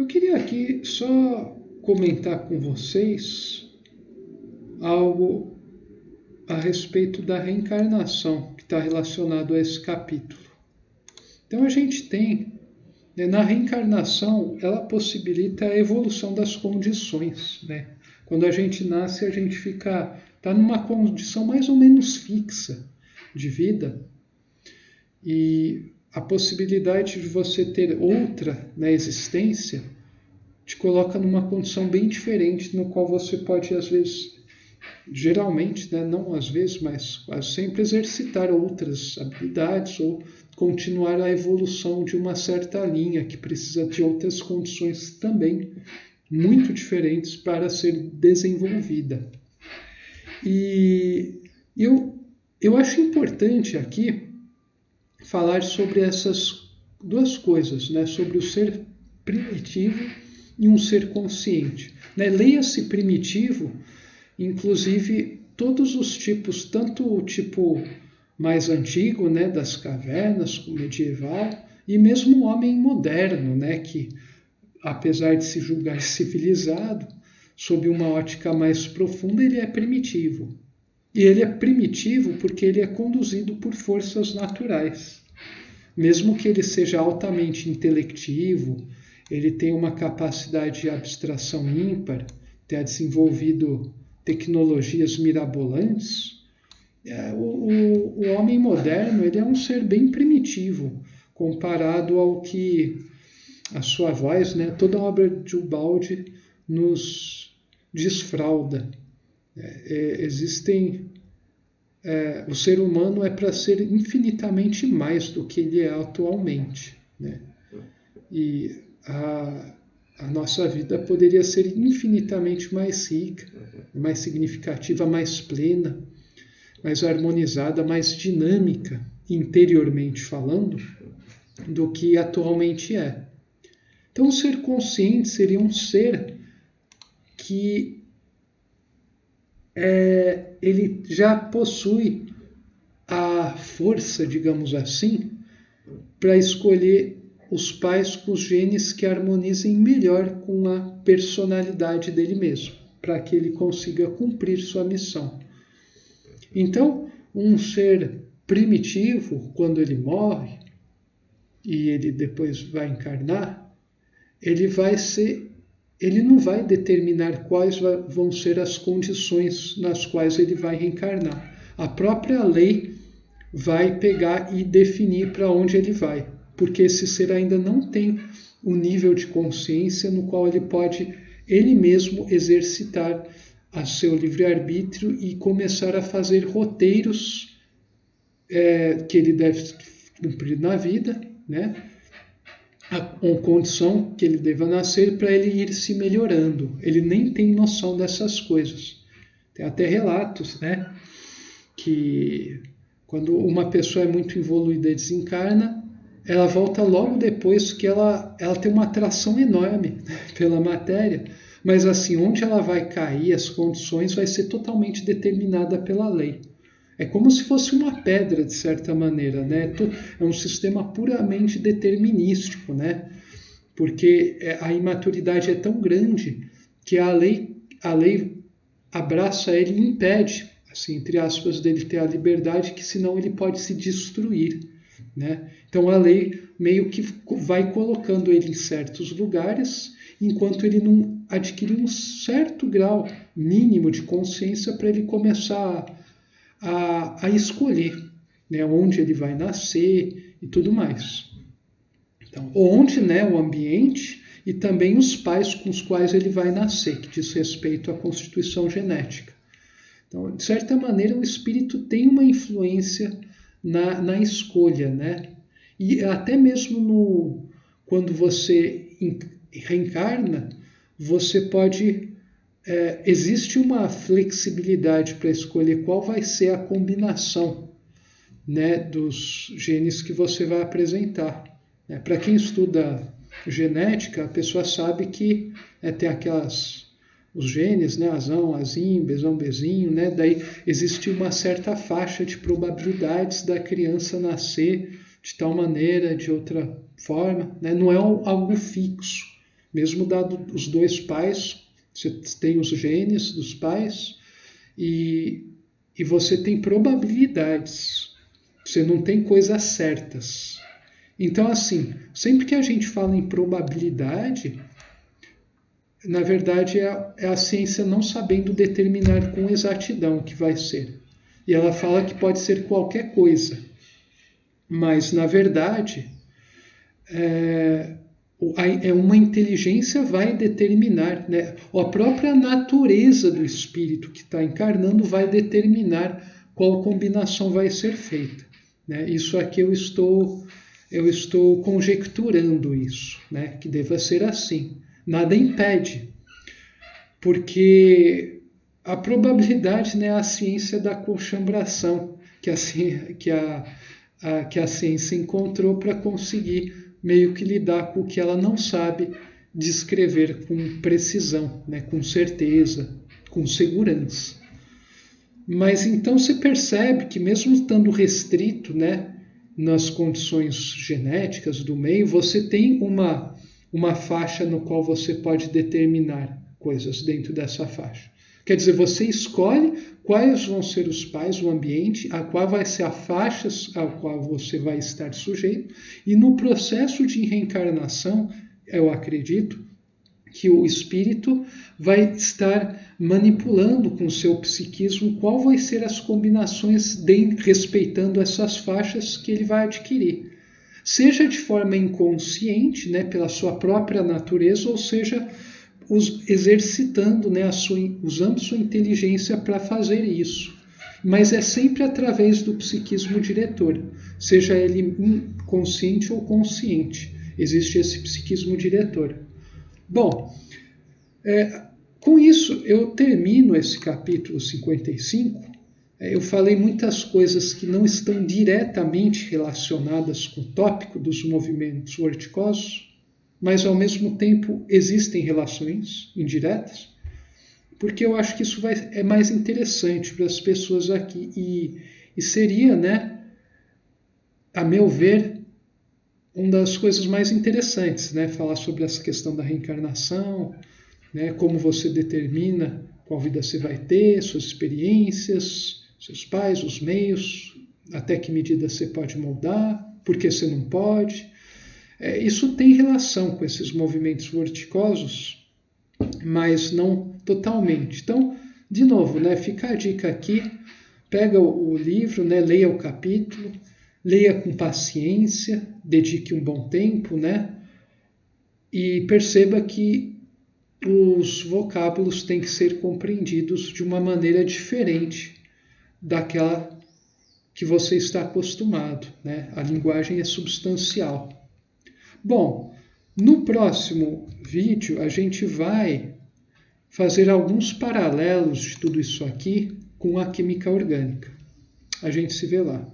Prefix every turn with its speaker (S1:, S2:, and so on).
S1: Eu queria aqui só comentar com vocês algo a respeito da reencarnação que está relacionado a esse capítulo. Então a gente tem, na reencarnação, ela possibilita a evolução das condições, né? Quando a gente nasce, a gente está numa condição mais ou menos fixa de vida, e a possibilidade de você ter outra na existência te coloca numa condição bem diferente, no qual você pode, às vezes, geralmente, né, não às vezes, mas quase sempre exercitar outras habilidades ou continuar a evolução de uma certa linha que precisa de outras condições também muito diferentes para ser desenvolvida. E eu acho importante aqui falar sobre essas duas coisas, né, sobre o ser primitivo e um ser consciente. Né? Leia-se primitivo, inclusive todos os tipos, tanto o tipo mais antigo, né, das cavernas, o medieval, e mesmo o homem moderno, né, que apesar de se julgar civilizado, sob uma ótica mais profunda, ele é primitivo. E ele é primitivo porque ele é conduzido por forças naturais. Mesmo que ele seja altamente intelectivo, ele tem uma capacidade de abstração ímpar, tenha desenvolvido tecnologias mirabolantes, o homem moderno ele é um ser bem primitivo, comparado ao que a sua voz, né, toda a obra de Ubaldi nos desfralda. O ser humano é para ser infinitamente mais do que ele é atualmente, né? E a nossa vida poderia ser infinitamente mais rica, mais significativa, mais plena, mais harmonizada, mais dinâmica, interiormente falando, do que atualmente é. Então, o ser consciente seria um ser que ele já possui a força, digamos assim, para escolher os pais com os genes que harmonizem melhor com a personalidade dele mesmo, para que ele consiga cumprir sua missão. Então, um ser primitivo, quando ele morre e ele depois vai encarnar, ele não vai determinar quais vão ser as condições nas quais ele vai reencarnar. A própria lei vai pegar e definir para onde ele vai, porque esse ser ainda não tem o nível de consciência no qual ele pode, ele mesmo, exercitar a seu livre-arbítrio e começar a fazer roteiros que ele deve cumprir na vida, né? A condição que ele deva nascer para ele ir se melhorando. Ele nem tem noção dessas coisas. Tem até relatos, né, que quando uma pessoa é muito evoluída e desencarna, ela volta logo depois que ela tem uma atração enorme, né, pela matéria, mas assim, onde ela vai cair, as condições, vai ser totalmente determinada pela lei. É como se fosse uma pedra, de certa maneira, né? É um sistema puramente determinístico, né? Porque a imaturidade é tão grande que a lei abraça ele e impede, assim, entre aspas, dele ter a liberdade, que senão ele pode se destruir, né? Então a lei meio que vai colocando ele em certos lugares, enquanto ele não adquirir um certo grau mínimo de consciência para ele começar a escolher, né, onde ele vai nascer e tudo mais. Então, onde, né, o ambiente e também os pais com os quais ele vai nascer, que diz respeito à constituição genética. Então, de certa maneira, o espírito tem uma influência na escolha, né? E até mesmo quando você reencarna, você pode... existe uma flexibilidade para escolher qual vai ser a combinação, né, dos genes que você vai apresentar. Né? Para quem estuda genética, a pessoa sabe que tem os genes, né, azão, azinho, bezão, bezinho, né? Daí existe uma certa faixa de probabilidades da criança nascer de tal maneira, de outra forma, né? Não é algo fixo, Mesmo dado os dois pais, você tem os genes dos pais e você tem probabilidades. Você não tem coisas certas. Então, assim, sempre que a gente fala em probabilidade, na verdade é a ciência não sabendo determinar com exatidão o que vai ser. E ela fala que pode ser qualquer coisa. Mas, na verdade, uma inteligência vai determinar, né? A própria natureza do espírito que está encarnando vai determinar qual combinação vai ser feita, né? Isso aqui eu estou conjecturando isso, né? Que deva ser assim. Nada impede, porque a probabilidade, né, é a ciência da conchambração que a ciência encontrou para conseguir meio que lidar com o que ela não sabe descrever com precisão, né, com certeza, com segurança. Mas então você percebe que mesmo estando restrito, né, nas condições genéticas do meio, você tem uma faixa no qual você pode determinar coisas dentro dessa faixa. Quer dizer, você escolhe quais vão ser os pais, o ambiente, a qual vai ser a faixa a qual você vai estar sujeito, e no processo de reencarnação, eu acredito que o espírito vai estar manipulando com o seu psiquismo qual vai ser as combinações respeitando essas faixas que ele vai adquirir. Seja de forma inconsciente, né, pela sua própria natureza, ou seja, exercitando, né, usando sua inteligência para fazer isso. Mas é sempre através do psiquismo diretor, seja ele inconsciente ou consciente. Existe esse psiquismo diretor. Bom, com isso eu termino esse capítulo 55. Eu falei muitas coisas que não estão diretamente relacionadas com o tópico dos movimentos vorticosos, mas ao mesmo tempo existem relações indiretas, porque eu acho que isso é mais interessante para as pessoas aqui e seria, né, a meu ver, uma das coisas mais interessantes, né, falar sobre essa questão da reencarnação, né, como você determina qual vida você vai ter, suas experiências, seus pais, os meios, até que medida você pode moldar, por que você não pode. Isso tem relação com esses movimentos vorticosos, mas não totalmente. Então, de novo, né, fica a dica aqui, pega o livro, né, leia o capítulo, leia com paciência, dedique um bom tempo, né, e perceba que os vocábulos têm que ser compreendidos de uma maneira diferente daquela que você está acostumado, né? A linguagem é substancial. Bom, no próximo vídeo a gente vai fazer alguns paralelos de tudo isso aqui com a química orgânica. A gente se vê lá.